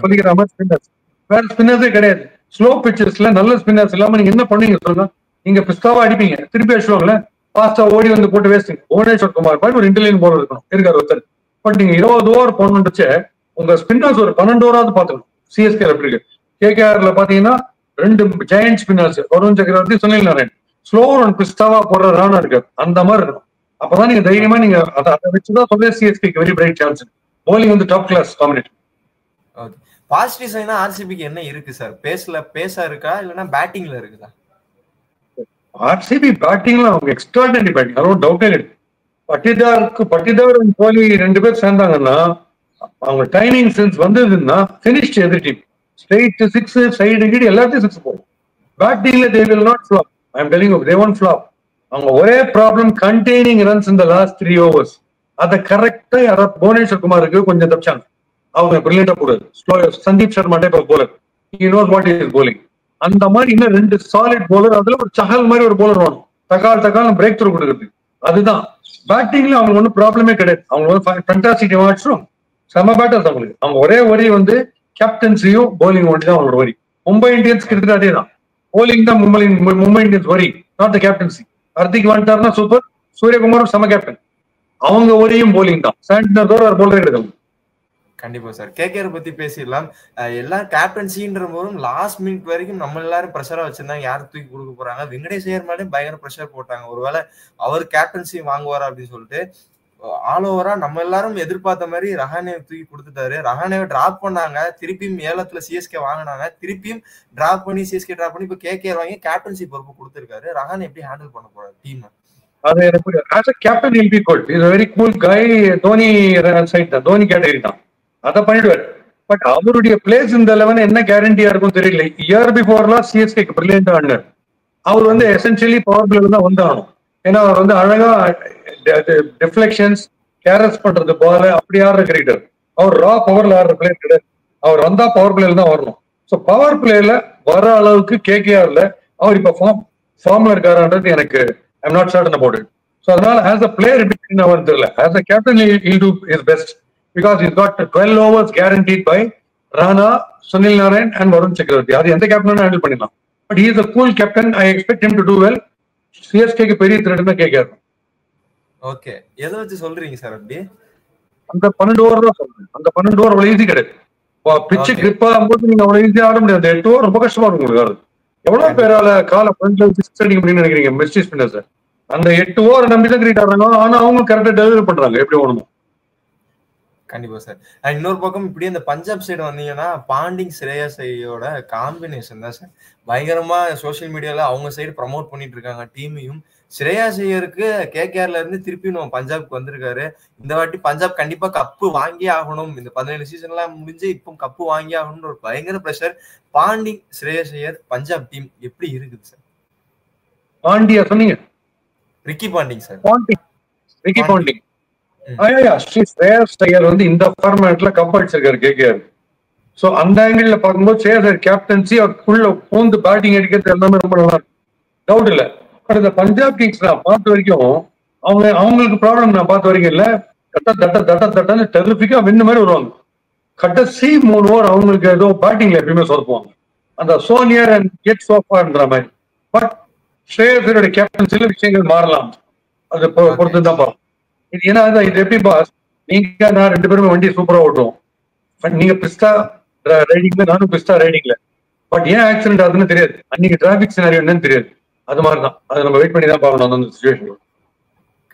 சொல்லிக்கிற மாதிரி ஸ்பின்னர்ஸ், வேற ஸ்பின்னர்ஸே கிடையாது. ஸ்லோ பிச்சர்ஸ்ல நல்ல ஸ்பின்னர்ஸ் இல்லாம நீங்க என்ன பண்ணீங்க சொல்லுங்க? நீங்க பிஸ்தாவா அடிப்பீங்க, திருப்பி அடிச்சுவாங்கல்ல, ஃபாஸ்டா ஓடி வந்து போட்டு வேஸ்டிங். புவனேஸ்வர் குமார் மாதிரி ஒரு இன்டெலிஜென்ட் போலர் இருக்கணும், இருக்காரு ஒருத்தர். பட் நீங்க 20 ஓவர் போடணும்னு உங்க ஸ்பின்னர்ஸ் ஒரு 12 ஓவராவது பாத்துக்கணும். சிஎஸ்கே எப்படி இருக்கு? கேகேஆர்ல பாத்தீங்கன்னா 2 ஜெயண்ட் ஸ்பின்னர்ஸ், வருண் சக்கரவர்த்தி, சுனில் நாராயண். ஸ்லோ அண்ட் பிஸ்தாவா போடுற ரானா இருக்காரு, அந்த மாதிரி இருக்கும். அப்பதான் நீங்க தைரியமா நீங்க அதை வச்சுதான் சொல்ல CSK very bright chance. Bowling வந்து top class combination. Okay, positive சைனா ஆர்சிபிக்கு என்ன இருக்கு சார்? பேஸா இருக்கா இல்லைன்னா பேட்டிங்ல இருக்குதா? ஆர்சிபி பேட்டிங்ல அவங்க எக்ஸ்ட்ராடனரி பேட்டிங், அதுவும் டவுட்டே இருக்கு. பட்டிதார் கோலி 2 பேர் சேர்ந்தாங்கன்னா அவங்க டைமிங் சென்ஸ் வந்ததுன்னா பினிஷ்ட் எதிர் டீம். ஸ்ட்ரெயிட் 6 சைடு கீடு எல்லாத்தையும் 6 போகும். பேட்டிங்ல they will not flop. I am telling you, they won't flop. அவங்க ஒரே ப்ராப்ளம் கண்டெய்னிங் ரன்ஸ் இந்த லாஸ்ட் 3 overs. அதை கரெக்டா யாராவது புவனேஸ்வர் குமாருக்கு கொஞ்சம் தப்பிச்சாங்க. அவங்க பிரில்லியண்டா போடுறது. Sandeep Sharma type of bowler, he knows what he is bowling. அந்த மாதிரி இன்னும் 2 சாலிட் போலர், அதுல ஒரு சஹல் மாதிரி ஒரு போலர் வேணும், தக்கால் பிரேக் த்ரூ கொடுக்குறது. அதுதான் பேட்டிங்ல அவங்களுக்கு ஒன்றும் ப்ராப்ளமே கிடையாது. அவங்க வந்து ஃபேண்டாஸ்டிக் வாட்ஸும் செம பேட்டர்ஸ். அவங்க ஒரே வரி வந்து கேப்டன்சியும் போலிங் ஒண்டி தான் அவங்களோட வரி. மும்பை இந்தியன்ஸ் கிட்டத்தட்ட அதே தான். போலிங் தான் மும்பை இந்தியன்ஸ் வரி, நாட் த கேப்டன்சி. ஹர்திக் வந்துட்டாருன்னா சூப்பர், சூரியகுமாரும் செம கேப்டன். அவங்க ஒரியும் போலிங் தான். சாண்டனர் ஒரு போலரே எடுக்கணும். கண்டிப்பா சார். கேகேஆர் பத்தி பேசிடலாம். எல்லாம் கேப்டன்சின்ற போதும் லாஸ்ட் மினிட் வரைக்கும் நம்ம எல்லாரும் ப்ரெஷரா வச்சிருந்தாங்க, யாரும் தூக்கி கொடுக்க போறாங்க. வெங்கடேஷ் ஐயர் மேலே பயங்கர ப்ரெஷர் போட்டாங்க, ஒருவேளை அவர் கேப்டன்சி வாங்குவாரா அப்படின்னு சொல்லிட்டு. ஆல் ஓவரா நம்ம எல்லாரும் எதிர்பார்த்த மாதிரி ரஹானே தூக்கி கொடுத்துட்டாரு. ரஹானேவை டிராப் பண்ணாங்க, திருப்பியும் ஏலத்துல சிஎஸ்கே வாங்கினாங்க, திருப்பியும் டிராப் பண்ணி சிஎஸ்கே டிராப் பண்ணி இப்ப கேகேஆர் வாங்கி கேப்டன்சி பொறுப்பு கொடுத்திருக்காரு. ரஹானே எப்படி ஹேண்டில் பண்ண போறாரு டீம்? அது எனக்கு as a captain will be good. Is very cool guy. Dhoni side தான், தோனி கேட்டகரி தான், அதை பண்ணிடுவாரு. பட் அவருடைய பிளேஸ் இந்த 11 என்ன கேரண்டியா இருக்கும் தெரியல. இயர் பிஃபோர்லாம் சிஎஸ்கேக்கு பிரில்லியண்டா ஆனார். அவர் வந்து எசென்சியலி பவர் பிளேல தான் வந்தாகணும். ஏன்னா அவர் வந்து அழகா டிஃப்ளெக்ஷன்ஸ், கேரஸ் பண்றது, பால் அப்படி ஆடுற கிரிக்கெட்டர். அவர் ரா பவர்ல ஆடுற பிளேயர் கிடையாது. அவர் வந்தா பவர் பிளேல தான் வரணும். ஸோ பவர் பிளேல வர அளவுக்கு கேகேஆர்ல அவர் இப்ப ஃபார்ம்ல இருக்காருன்றது எனக்கு I'm not certain about it. So அதனால ஆஸ் அ பிளேயர் எப்படி அவர் தெரியல. As a captain he'll do his best. Because he's got 12 overs guaranteed by Rana, Sunil Narayan and Varun Chakravarti. அது எந்த கேப்டனும் ஹேண்டில் பண்ணிடலாம். But he is a cool captain. I expect him to do well. சிஎஸ்கேக்கு பெரிய த்ரெட்னா KKR. Okay, எதை வச்சு சொல்றீங்க sir அப்படி? அந்த 12 over தான் சொல்றேன். அந்த 12 ஓவர் அவ்வளவு ஈஸி கிடையாது. பிச்சு கிரிப்பா போது நீங்க அவ்வளவு ஈஸியா ஆட முடியாது. 8 ஓவர் ரொம்ப கஷ்டமா இருக்கும் உங்களுக்கு. எவ்வளவு பேரால கால ஃப்ரண்ட்ல 6 அடிக்க முடியும்னு நினைக்கிறீங்க மிஸ்டேக் ஸ்பின்னர்ஸ்? அந்த 8 ஓவர் நம்பி தான் கிரிக்கெட் ஆடுறாங்க. ஆனா அவங்க கரெக்டா டெலிவரி பண்றாங்க எப்படி ஓடணும். கண்டிப்பா சார். இன்னொரு பக்கம் இப்படியே இந்த பஞ்சாப் சைடு வந்தீங்கன்னா பாண்டிங் ஸ்ரேயாஸ் ஐயோட காம்பினேஷன் தான் சார் பயங்கரமா சோசியல் மீடியால அவங்க சைடு ப்ரமோட் பண்ணிட்டு இருக்காங்க டீமையும். ஸ்ரேயாஸ் ஐயருக்கு கேகேஆர்ல இருந்து திருப்பி நம்ம பஞ்சாப்க்கு வந்திருக்காரு. இந்த வாட்டி பஞ்சாப் கண்டிப்பா கப்பு வாங்கி ஆகணும், இந்த 17 சீசன்லாம் முடிஞ்சு இப்போ கப்பு வாங்கி ஆகணும்னு ஒரு பயங்கர pressure. Bonding Shreyas Iyer Punjab team எப்படி இருக்குது சார்? பாண்டியா சொன்னீங்க? Ricky Ponting sir. Ricky Ponting Shreyas Iyer வந்து இந்த ஃபார்மேட்ல கப் அடிச்சிருக்காரு கேகேஆர். சோ அந்த ஆங்கிள் பார்க்கும்போது ஸ்ரேயாஸ் ஐயர் கேப்டன்சி அவருக்குள்ள பூந்து பேட்டிங் அடிக்கிறது எல்லாமே ரொம்ப நல்லா இருக்கும், டவுட் இல்ல. பட் இந்த பஞ்சாப் கிங்ஸ் நான் பார்த்த வரைக்கும் அவங்களுக்கு ப்ராப்ளம் நான் பார்த்த வரைக்கும் இல்ல. தட்டன்னு டெரிஃபிக்கா வின் மாதிரி வருவாங்க. கடைசி 3 ஓவர் அவங்களுக்கு ஏதோ பேட்டிங்ல எப்பயுமே சொதப்புவாங்க, அந்த சோனியர் அண்ட் கெட் சோஃபான்ற மாதிரி. பட் ஸ்ரேயாஸ் ஐயரோட கேப்டன்சில விஷயங்கள் மாறலாம், அது பொறுத்து தான் பார்ப்போம். இது ஏன்னா இது எப்படி பாஸ், நீங்க நான் 2 பேருமே வண்டி சூப்பரா ஓட்டுவோம். பட் நீங்க பிஸ்தா ரைடிங்ல, நானும் பிஸ்தா ரைடிங்ல. பட் ஏன் ஆக்சிடென்ட் ஆகுதுன்னு தெரியாது, அன்னைக்கு டிராபிக் சினாரியோ என்னன்னு தெரியாது. அது மாதிரிதான், அது நம்ம வெயிட் பண்ணி தான் பார்க்கணும் அந்த சிச்சுவேஷன்.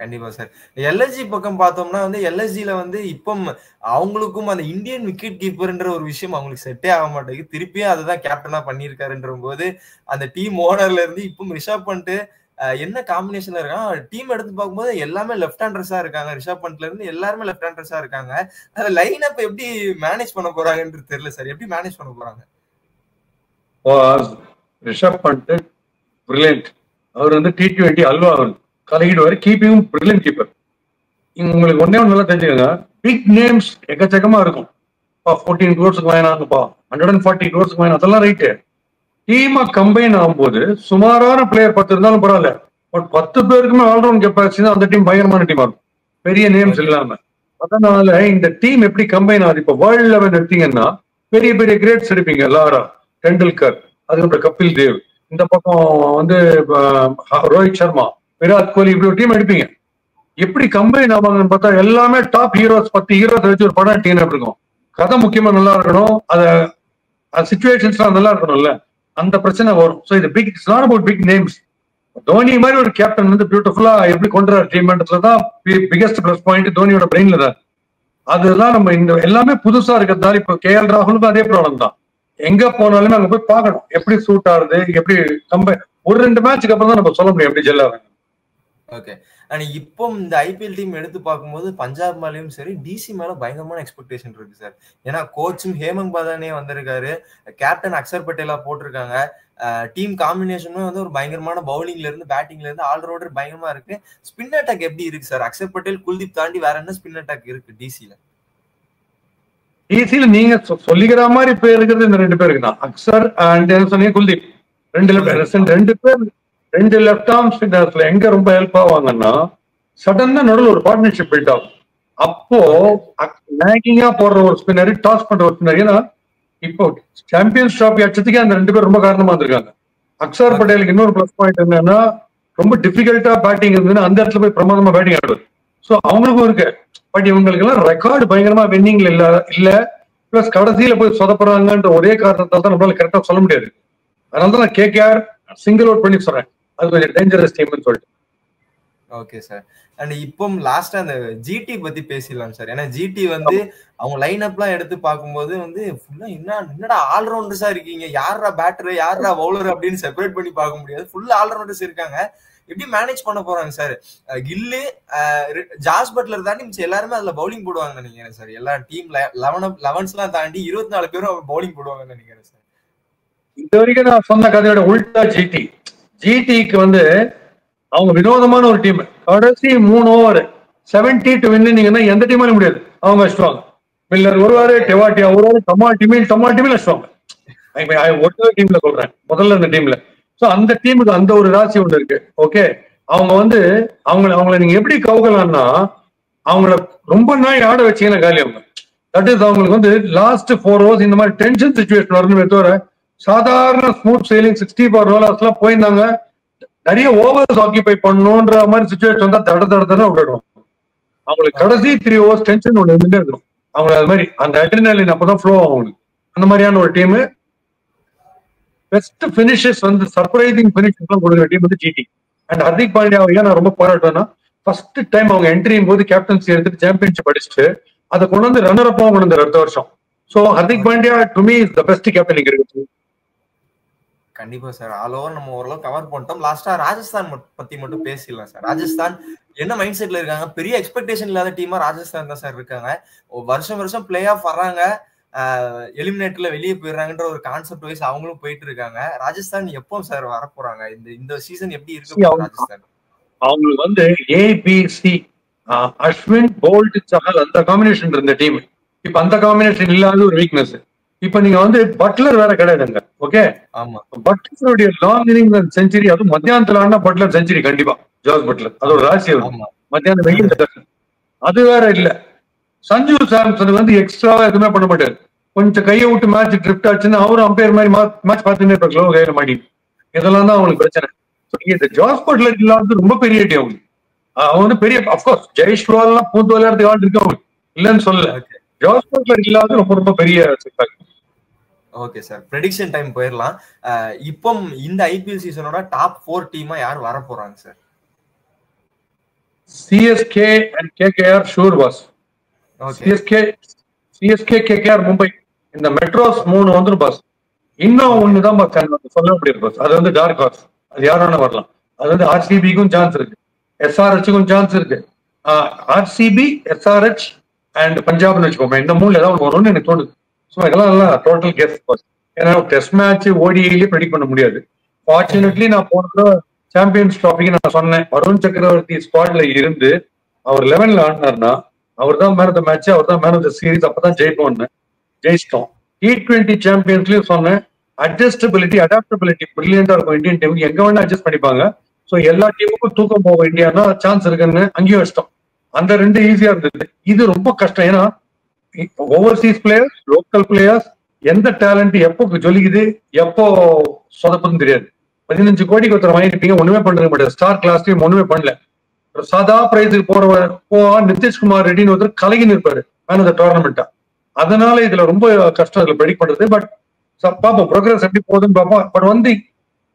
கண்டிப்பா சார். எல்எஸ்ஜி பக்கம் பார்த்தோம்னா வந்து எல்எஸ்ஜில வந்து இப்போ அவங்களுக்கும் அந்த இந்தியன் விக்கெட் கீப்பர்ன்ற ஒரு விஷயம் அவங்களுக்கு செட்டே ஆக மாட்டேங்குது. திருப்பியும் அதுதான் கேப்டனா பண்ணியிருக்காருன்ற போது அந்த டீம் ஓனர்ல இருந்து இப்போ ரிஷப் பண்ணிட்டு என்ன காம்பினேஷன்ல இருக்காங்க. டீம் எடுத்து பார்க்கும்போது எல்லாமே லெஃப்ட் ஹேண்டர்ஸா இருக்காங்க. ரிஷப் பண்ட்ல இருந்து எல்லாருமே லெஃப்ட் ஹேண்டர்ஸா இருக்காங்க. அந்த லைன் அப் எப்படி மேனேஜ் பண்ண போறாங்கன்றது தெரியல சார். எப்படி மேனேஜ் பண்ண போறாங்க? ரிஷப் பண்ட் பிரில்லியன்ட். அவர் வந்து T20 அல்வா அவர் கலகிடுவாரு. Keeping brilliant keeper. உங்களுக்கு ஒன்னே ஒன்று நல்லா தெரிஞ்சுக்கோங்க, பிக் நேம்ஸ் எக்கச்சக்கமா இருக்கும். 14 crores வாங்கினாங்கப்பா, 140 crores வாங்கினா, அதெல்லாம் ரைட்டு. டீமா கம்பைன் ஆகும்போது சுமாரான பிளேயர் 10 இருந்தாலும் பரவாயில்ல, பட் 10 பேருக்குமே ஆல்ரவுண்ட் கெப்பாசிட்டி தான் அந்த டீம் பயங்கரமான டீமா இருக்கும், பெரிய நேம்ஸ் இல்லாம. அதனால இந்த டீம் எப்படி கம்பைன் ஆகுது. இப்போ வேர்ல்ட் லெவல் எடுத்தீங்கன்னா பெரிய பெரிய கிரேட்ஸ் எடுப்பீங்க, லாரா, டெண்டுல்கர், அதுக்கப்புறம் கபில் தேவ், இந்த பக்கம் வந்து ரோஹித் சர்மா, விராட் கோலி, இப்படி ஒரு டீம் எடுப்பீங்க. எப்படி கம்பைன் ஆவாங்கன்னு பார்த்தா எல்லாமே டாப் ஹீரோஸ், 10 ஹீரோஸ் வச்சு ஒரு படம் டீம் இருக்கும். கதை முக்கியமா நல்லா இருக்கணும், சிச்சுவேஷன்ஸ்லாம் நல்லா இருக்கணும்ல, அந்த பிரச்சனை வரும். ஸோ இது big, it's not about big names. Dhoni மாதிரி ஒரு கேப்டன் வந்து பியூட்டிஃபுல்லா எப்படி கொண்டு வர டீம்ன்றதுலதான் பிகெஸ்ட் பிளஸ் பாயிண்ட் தோனியோட பிரெயின்ல தான். அதுதான் நம்ம இந்த எல்லாமே புதுசா இருக்கிறதால இப்ப KL ராகுலுக்கும் அதே ப்ராப்ளம் தான். எங்க போனாலுமே அங்க போய் பார்க்கணும் எப்படி சூட் ஆகுது, எப்படி ஒரு 2 மேட்சுக்கு அப்புறம் தான் நம்ம சொல்ல முடியும் எப்படி ஜெல் ஆகுது. ஓகே. அண்ட் இப்போ இந்த IPL டீம் எடுத்து பார்க்கும்போது பஞ்சாப் மேலேயும் சரி DC மேல பயங்கரமான எக்ஸ்பெக்டேஷன் இருக்கு சார். ஏன்னா கோச்சும் ஹேமந்த் பதானே வந்திருக்காரு, கேப்டன் அக்ஷர் பட்டேலா போட்டிருக்காங்க, டீம் காம்பினேஷனும் வந்து ஒரு பயங்கரமான பவுலிங்ல இருந்து பேட்டிங்ல இருந்து ஆல்ரவுண்டர் பயங்கரமா இருக்கு. ஸ்பின் அட்டாக் எப்படி இருக்கு சார்? அக்ஷர் பட்டேல், குல்தீப் தாண்டி வேற என்ன ஸ்பின் அட்டாக் இருக்கு டிசில? டிசில நீங்க சொல்லிக்கிற மாதிரி பேர் இருக்கிறது இந்த 2 பேருக்கு தான், அக்ஷர் அண்ட் சொன்னீங்க குல்தீப். 2 பேர் 2 லெஃப்ட் ஆர்ம் ஸ்பின்னர்ஸ்ல எங்க ரொம்ப ஹெல்ப் ஆவாங்கன்னா சடனா நடுவில் ஒரு பார்ட்னர்ஷிப் பில்ட் ஆகும். அப்போ மேக்கிங்கா போடுற ஒரு ஸ்பின்னர், டாஸ் பண்ற ஒரு ஸ்பின்னர். ஏன்னா இப்போ சாம்பியன்ஸ் டிராபி அடிச்சதுக்கே அந்த 2 பேர் ரொம்ப காரணமா இருந்திருக்காங்க. அக்ஷர் பட்டேலுக்கு இன்னொரு பிளஸ் பாயிண்ட் என்னன்னா ரொம்ப டிஃபிகல்ட்டா பேட்டிங் இருந்ததுன்னா அந்த இடத்துல போய் பிரமாதமா பேட்டிங் ஆடுவார். ஸோ அவங்களுக்கும் இருக்கு. பட் இவங்களுக்கு எல்லாம் ரெக்கார்டு பயங்கரமா வின்னிங்ல இல்ல பிளஸ் கடைசியில போய் சொதப்படுறாங்கன்ற ஒரே காரணத்தால் தான் நம்மளால கரெக்டா சொல்ல முடியாது. அதனால தான் நான் KKR சிங்கிள் அவுட் பண்ணி சொல்றேன், அது கொஞ்சம் டேஞ்சரஸ் டீம்னு சொல்லிட்டு. Okay sir. அண்ட் இப்போ லாஸ்டா அந்த GT பத்தி பேசிடலாம் சார். ஏன்னா GT வந்து அவங்க லைன் அப்லாம் எடுத்து பார்க்கும்போது வந்து ஃபுல்லா என்னடா ஆல்ரவுண்டர்ஸா இருக்கீங்க, யாரா பேட்டர் யாரா பவுலர் அப்படின்னு செப்பரேட் பண்ணி பார்க்க முடியாது, ஃபுல்லா ஆல்ரவுண்டர்ஸ் இருக்காங்க. எப்படி மேனேஜ் பண்ண போறாங்க சார்? கில்லு, ஜாஸ் பட்லர் தாண்டி மிச்சம் எல்லாருமே அதுல பவுலிங் போடுவாங்கன்னு நினைக்கிறேன் சார். எல்லா டீம் 11 எல்லாம் தாண்டி 24 பேரும் பவுலிங் போடுவாங்கன்னு நினைக்கிறேன் சார். இது வரைக்கும் நான் சொன்ன கதையோட உள்டா GTக்கு வந்து அவங்க வினோதமான ஒரு டீம். கடைசி 3 ஓவர் 70 to win நீங்கன்னா எந்த டீமாலும் முடியாது, அவங்க வச்சுவாங்க. மில்லர் வருவாரு, டெவாட்டியா வருவாரு, தமால் டீமில் வச்சுவாங்க. ஒரு டீம்ல சொல்றேன், முதல்ல இந்த டீம்ல. ஸோ அந்த டீமுக்கு அந்த ஒரு ராசி ஒன்று இருக்கு. ஓகே, அவங்க வந்து அவங்கள நீங்க எப்படி கவுக்கலாம்னா அவங்கள ரொம்ப நாள் ஆட வச்சீங்கன்னா காலி அவங்க. தட் இஸ் அவங்களுக்கு வந்து லாஸ்ட் 4 overs இந்த மாதிரி டென்ஷன் சிச்சுவேஷன் வரணுமே தவிர சாதாரண ஸ்மூத் சேலிங் 60 for ரோலர்ஸ் எல்லாம் போயிருந்தாங்க. நிறைய ஓவர்ஸ் ஆக்கிபை பண்ணணும்ன்ற மாதிரி சிச்சுவேஷன் வந்தா தட விட்டுடும். அவங்களுக்கு கடைசி 3 overs டென்ஷன் ஒன்று இருந்துட்டே இருக்கணும். அவங்க அது மாதிரி அந்த அட்ரினலின் அப்பதான் ஃப்ளோ ஆகும் அவங்களுக்கு. அந்த மாதிரியான ஒரு டீம். பெஸ்ட் பினிஷஸ் வந்து சர்ப்ரைசிங் பினிஷஸ் எல்லாம் கொடுக்குற டீம் வந்து GT. அண்ட் ஹர்திக் பாண்டியா நான் ரொம்ப பாராட்டுவேன்னா ஃபர்ஸ்ட் டைம் அவங்க என்ட்ரியும் போது கேப்டன்சி எடுத்துட்டு சாம்பியன்ஷிப் அடிச்சுட்டு அதை கொண்டு வந்து ரன்னர் அப்பாவும் கொண்டு வந்தார் அடுத்த வருஷம். So Hardik Pandya to me is the best captain இங்க இருக்கு. கண்டிப்பா சார். ஆல் ஓவர் நம்ம ஓரளவு கவர் பண்ணிட்டோம். லாஸ்டா ராஜஸ்தான் பத்தி மட்டும் பேசிடலாம் சார். ராஜஸ்தான் என்ன மைண்ட் செட்ல இருக்காங்க? பெரிய எக்ஸ்பெக்டேஷன் இல்லாத டீமா ராஜஸ்தான் தான் சார் இருக்காங்க. வருஷம் பிளே ஆஃப் வர்றாங்க, எலிமினேட்டர்ல வெளியே போயிடுறாங்கன்ற ஒரு கான்செப்ட் வைஸ் அவங்களும் போயிட்டு இருக்காங்க. ராஜஸ்தான் எப்போ சார் வரப்போறாங்க? இந்த சீசன் எப்படி இருக்கு ராஜஸ்தான்? அவங்களுக்கு வந்து ABC அஸ்வின், போல்ட், சஹல் அந்த காம்பினேஷன் இருந்த டீம். இப்ப அந்த காம்பினேஷன் இல்லாத ஒரு வீக்னஸ். இப்ப நீங்க வந்து பட்லர் வேற கிடையாதுங்க. ஓகே, பட்லருடைய லாங் இன்னிங்ஸ் செஞ்சுரி, அதுவும் மத்தியானத்துல ஆனா பட்லர் செஞ்சுரி கண்டிப்பா. ஜாஸ் பட்லர் அது ஒரு ராசியம். மத்தியானம் வெயில் அது வேற இல்ல. சஞ்சு சாம்சன் வந்து எக்ஸ்ட்ராவா எதுவுமே பண்ண மாட்டாரு. கொஞ்சம் கையை விட்டு மேட்ச் ட்ரிப்ட் ஆச்சுன்னா அவரும் அம்பையர் மாதிரி மேட்ச் பார்த்துட்டே இருப்பாங்க கையில மாட்டி. இதெல்லாம் தான் அவங்களுக்கு பிரச்சனை. இந்த ஜாஸ் பட்லர் இல்லாத ரொம்ப பெரிய டீம் அவங்களுக்கு. அவன் வந்து பெரிய அப்கோர்ஸ் ஜெய்ஷ்வால்லாம் பூந்து விளையாடுறதுக்கு ஆள் இருக்கு அவங்களுக்கு, இல்லைன்னு சொல்லல. ஜாஸ் பட்லர் இல்லாத ரொம்ப பெரிய செக்டாக். ஓகே சார், ப்ரெடிக்ஷன் டைம் போயிடலாம். இப்போ இந்த IPL சீசனோட டாப் 4 டீமா யார் வர போறாங்க sir? CSK and KKR sure boss. CSK KKR Mumbai இந்த மெட்ரோஸ் 3 வந்துரும் பாஸ். இன்னும் ஒண்ணுதான் பாஸ் சொல்ல முடியாது பாஸ். அது வந்து டார்க் ஹார்ஸ், அது யாரான வரலாம். அது வந்து RCBக்கும் சான்ஸ் இருக்கு, SRHக்கும் சான்ஸ் இருக்கு. RCB, SRH அண்ட் பஞ்சாப்னு வச்சுக்கோங்க. இந்த 3ல ஏதாவது வரும்னு எனக்கு தோணுது. ஸோ இதெல்லாம் டோட்டல் கெஸ் பாஸ். ஏன்னா டெஸ்ட் மேட்ச் ODIலயே ப்ரெடிக்ட் பண்ண முடியாது. ஃபார்ச்சுனேட்லி நான் போன சாம்பியன்ஸ் டிராபிக்கு நான் சொன்னேன், வருண் சக்கரவர்த்தி ஸ்குவாட்ல இருந்து அவர் 11ல ஆடினார்னா அவர் தான் மேன் ஆஃப் த மேட்ச், அவர் தான் மேன் ஆஃப் த சீரீஸ், அப்பதான் ஜெயிச்சிட்டோம். T20 சாம்பியன்ஸ்லயும் சொன்னேன், அடாப்டபிலிட்டி பிரில்லியண்டா இருக்கும் இந்தியன் டீமுக்கு, எங்க வேணா அட்ஜஸ்ட் பண்ணிப்பாங்க. ஸோ எல்லா டீமுக்கும் தூக்கம் போகும் இந்தியானா சான்ஸ் இருக்குன்னு அங்கேயும் வச்சிட்டோம். அந்த 2 ஈஸியா இருந்தது. இது ரொம்ப கஷ்டம். ஏன்னா ஓவர்சீஸ் பிளேயர்ஸ், லோக்கல் பிளேயர்ஸ், எந்த டேலண்ட் எப்போ ஜொலிக்குது எப்போ சொதப்புன்னு தெரியாது. 15 கோடிக்கு ஒருத்தர் வாங்கிருப்பீங்க, ஒண்ணுமே பண்றது மாட்டாரு. ஸ்டார் கிளாஸ் டீம் ஒண்ணுமே பண்ணல. சாதா பிரைஸுக்கு போவா நிதிஷ்குமார் ரெட்டின்னு ஒருத்தர் கலகி நிற்பாரு மேன் ஆஃப் த டோர்னமெண்டா. அதனால இதுல ரொம்ப கஷ்டம் இதுல ப்ரெடிக்ட் பண்றது. பட் பாப்போம் ப்ரோக்ரஸ் எப்படி போகுதுன்னு பார்ப்போம். பட் வந்து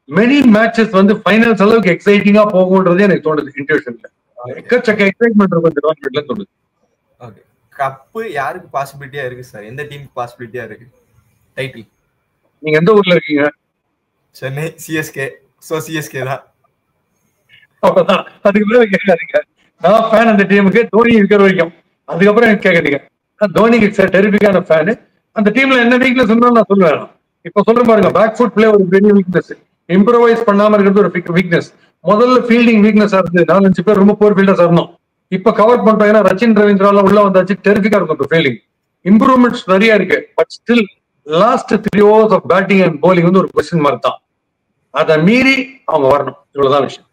மெனி மேட்சஸ் வந்து ஃபைனல்ஸ் அளவுக்கு எக்ஸைட்டிங்கா போகும்ன்றது எனக்கு தோணுது. இன்ட்யூஷன்ல எக்கச்சக்க எக்ஸைட்மெண்ட் இருக்கும் இந்த டோர்னமெண்ட்ல தோணுது. ஓகே, கப்பு யாருக்கு பாசிபிலிட்டியா இருக்கு சார்? எந்த டீமுக்கு பாசிபிலிட்டியா இருக்கு டைட்டில்? நீங்க எந்த ஊர்ல இருக்கீங்க? சென்னை, சிஎஸ்கே. சோ சிஎஸ்கே தான். அவ்வளவுதான், அதுக்கு மேல கேட்காதீங்க. நான் ஃபேன் அந்த டீமுக்கு, தோனி இருக்கிற வரைக்கும். அதுக்கப்புறம் எனக்கு கேட்காதீங்க. தோனிக்கு டெரிபிக்கான ஃபேனு. அந்த டீம்ல என்ன வீக்னஸ் இருந்தாலும் நான் சொல்லுவேன். இப்ப சொல்ற பாருங்க, பேக் ஃபுட் பிளே ஒரு பெரிய வீக்னஸ், இம்ப்ரோவைஸ் பண்ணாம இருக்கிறது ஒரு வீக்னஸ். முதல்ல ஃபீல்டிங் வீக்னஸ் இருந்து 4-5 பேர் ரொம்ப போர் ஃபீல்டர்ஸ் இருந்தோம். இப்ப கவர் பண்றோம். ஏன்னா ரச்சின் ரவீந்திரால உள்ள வந்தாச்சு, டெரிபிக்கா இருக்கும் ஃபீல்டிங். இம்ப்ரூவ்மெண்ட்ஸ் நிறைய இருக்கு. But still last 3 overs of batting and bowling வந்து ஒரு கொஸ்டின் மார்க் தான். அதை மீறி அவங்க வரணும். இவ்வளவுதான் விஷயம்.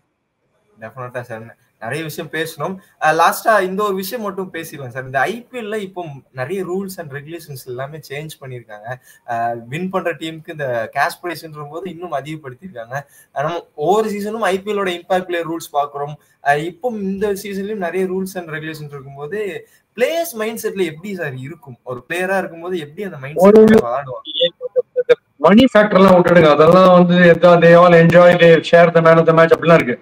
டெஃபினட்டா சார், நிறைய விஷயம் பேசணும். லாஸ்டா இந்த ஒரு விஷயம் மட்டும் பேசிடலாம் சார். இந்த ஐபிஎல்ல இப்போ நிறைய ரூல்ஸ் அண்ட் ரெகுலேஷன்ஸ் எல்லாமே சேஞ்ச் பண்ணிருக்காங்க. வின் பண்ற டீமுக்கு இந்த கேஷ் பிரைஸ்ன்ற போது இன்னும் அதிகப்படுத்திருக்காங்க. நம்ம ஒவ்வொரு சீசனும் ஐபிஎல்லோட இம்பாக்ட் பிளே ரூல்ஸ் பாக்குறோம். இப்போ இந்த சீசன்லயும் நிறைய ரூல்ஸ் அண்ட் ரெகுலேஷன் இருக்கும்போது பிளேயர்ஸ் மைண்ட் செட்ல எப்படி சார் இருக்கும்? ஒரு பிளேயரா இருக்கும்போது எப்படி அந்த மைண்ட் செட்ல விளையாடுவாங்க? மணி ஃபேக்டர் எல்லாம் விட்டுடுங்க. அதெல்லாம் வந்து enjoy share the man of the match அப்படிலாம் இருக்கு.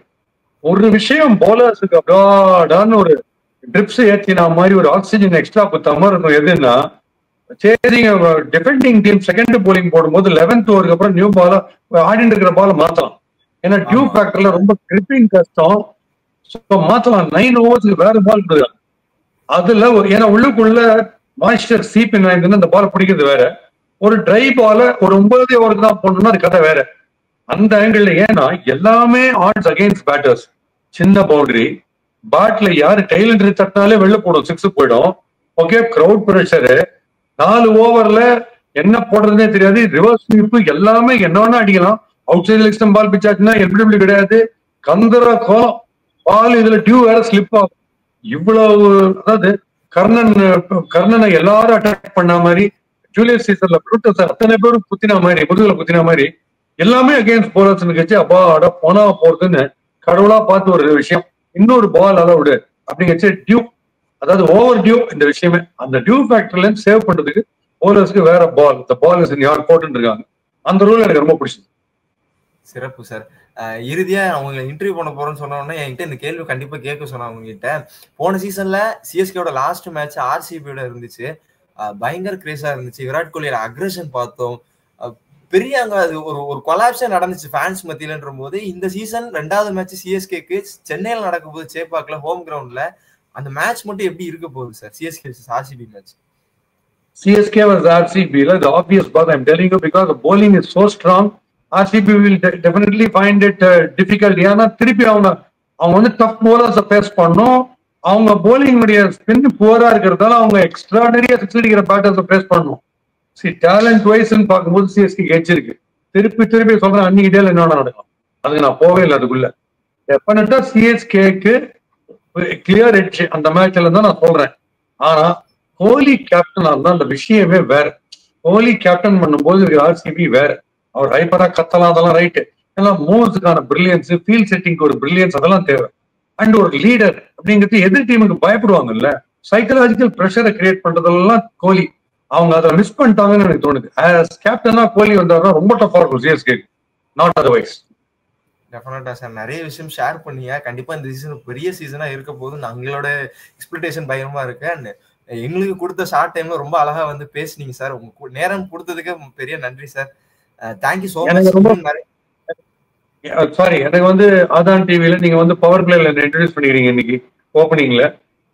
ஒரு விஷயம் போலர்ஸுக்கு அப்படின் ஒரு ட்ரிப்ஸ் ஏத்தினா மாதிரி ஒரு ஆக்சிஜன் எக்ஸ்ட்ரா குத்த மாதிரி இருக்கும். எதுன்னா டிஃபெண்டிங் டீம் செகண்ட் போலிங் போடும்போது 11th ஓவருக்கு அப்புறம் நியூ பால ஆடிட்டு இருக்கிற பால மாத்தலாம். ஏன்னா டியூ ஃபேக்டர்ல ரொம்ப கிரிப்பிங் கஷ்டம். மாத்தலாம். 9 overs வேற பால் கொடுக்கலாம். அதுல ஏன்னா உள்ளுக்குள்ள மாய்ஸ்டர் சீப்பின் வாங்கிட்டு அந்த பால் பிடிக்கிறது வேற. ஒரு ட்ரை பால ஒரு 9 overs தான் போடணும்னா அது கதை வேற. அந்த ஆங்கிள் ஏன்னா எல்லாமே ஆட்ஸ் அகைன்ஸ்ட் பேட்டர்ஸ். சின்ன பவுண்டரி பேட்ல யாரு டைலண்டரி தட்டினாலே வெளில போடும், 6 போயிடும். ஓகே, கிரௌட் பிரஷரு 4 ஓவர்ல என்ன போடுறதுனே தெரியாது. ரிவர்ஸ் ஸ்வீப் எல்லாமே என்ன அடிக்கலாம். அவுட் சைட் லெக்ஸ்டம் பால் பிச்சாச்சுன்னா எப்படி கிடையாது. கந்தர கோலம் பால் இதுல டியூ வேற ஸ்லிப் ஆகும். இவ்வளவு அதாவது கர்ணனை எல்லாரும் அட்டாக் பண்ண மாதிரி, ஜூலியஸ் சீசர்ல ப்ளூட்டஸ் அத்தனை பேரும் குத்தின மாதிரி, முதுகுல குத்தின மாதிரி எல்லாமே அகேன்ஸ்ட் போலர்ஸ் கட்சி. அப்பா அட போனா போறதுன்னு கடவுளா பார்த்து ஒரு விஷயம். இன்னொரு பால் அலவுடு அப்படிங்கச்சு டியூ, அதாவது ஓவர் டியூ. இந்த விஷயமே அந்த டியூ ஃபேக்டர்ல சேவ் பண்றதுக்கு போலர்ஸ்க்கு வேற பால், இந்த பால் இஸ் இன் யுவர் கோர்ட்னு இருக்காங்க. அந்த ரூல் எனக்கு ரொம்ப பிடிச்சது. சிறப்பு சார். இறுதியா அவங்க இன்டர்வியூ பண்ண போறேன்னு சொன்ன உடனே என்கிட்ட இந்த கேள்வி கண்டிப்பா கேட்க சொன்னாங்க அவங்க கிட்ட. போன சீசன்ல சிஎஸ்கேவோட லாஸ்ட் மேட்ச் ஆர்சிபியோட இருந்துச்சு. பயங்கர கிரேஸா இருந்துச்சு. விராட் கோலியோட அக்ரஷன் பார்த்தோம். பெரிய அங்க அது ஒரு கொலாப்ஸே நடந்துச்சு ஃபேன்ஸ் மத்தியிலன்ற போது, இந்த சீசன் 2வது மேட்ச் சிஎஸ்கேக்கு சென்னையில நடக்க போகுது, சேப்பாக்ல ஹோம் கிரவுண்ட்ல. அந்த மேட்ச் மட்டும் எப்படி இருக்க போகுது sir? CSK vs RCB match. CSK vs RCB, the obvious part I'm telling you, because the bowling is so strong, RCB will definitely find it difficult. ஏன்னா திருப்பி அவங்க வந்து டஃப் போலர்ஸை ஃபேஸ் பண்ணும். அவங்க போலிங் உடைய ஸ்பின் புவரா இருக்கிறதால அவங்க எக்ஸ்ட்ராடனரியா 6 அடிக்கிற பேட்டர்ஸை ஃபேஸ் பண்ணும். டேலண்ட் வைஸ்ன்னு பார்க்கும்போது சிஎஸ்கே ஹெச்சிருக்கு. திருப்பி சொல்றேன், அன்னைக்கு டேல என்ன நடக்கும் அதுக்கு நான் போவே இல்லை. அதுக்குள்ள டெஃபினட்டா சிஎஸ்கேக்கு கிளியர் எட்ஜ் அந்த மேட்ச்ல தான் நான் சொல்றேன். ஆனா கோலி கேப்டனா இருந்தா அந்த விஷயமே வேற. கோலி கேப்டன் பண்ணும்போது ஆர்சிபி வேற. அவர் ஹைப்பரா கத்தலாம், அதெல்லாம் ரைட்டு. ஏன்னா மூவ்ஸுக்கான பிரில்லியன்ஸ், ஃபீல்ட் செட்டிங்க்கு ஒரு பிரில்லியன்ஸ் அதெல்லாம் தேவை. அண்ட் ஒரு லீடர் அப்படிங்கிறது எதிர் டீமுக்கு பயப்படுவாங்கல்ல, சைக்கலாஜிக்கல் ப்ரெஷரை கிரியேட் பண்றதெல்லாம் கோலி. அவங்க அதை மிஸ் பண்ணிட்டாங்கன்னு எனக்கு தோணுது. கேப்டனா கோலி வந்தாருன்னா ரொம்ப டஃபா இருக்கும் சிஎஸ்கே, நாட் அதர்வைஸ். டெஃபினட்டா சார், நிறைய விஷயம் ஷேர் பண்ணீங்க. கண்டிப்பா இந்த சீசன் பெரிய சீசனா இருக்க போது எங்களோட எக்ஸ்பெக்டேஷன் பயங்கரமா இருக்கு. அண்ட் எங்களுக்கு கொடுத்த ஷார்ட் டைம்ல ரொம்ப அழகா வந்து பேசுனீங்க சார். உங்க நேரம் கொடுத்ததுக்கு பெரிய நன்றி sir. Thank you so much. Sorry, எனக்கு வந்து ஆதான் டிவில நீங்க வந்து பவர் பிளேல இன்ட்ரோடியூஸ் பண்ணிக்கிறீங்க இன்னைக்கு ஓப்பனிங்ல.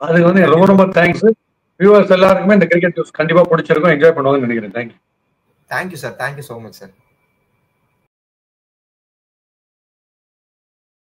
அதுக்கு வந்து ரொம்ப தேங்க்ஸ். வியூவர்ஸ் எல்லாருக்குமே இந்த கிரிக்கெட் நியூஸ் கண்டிப்பா பிடிச்சிருக்கும், என்ஜாய் பண்ணுவாங்கன்னு நினைக்கிறேன். Thank you sir. Thank you so much sir.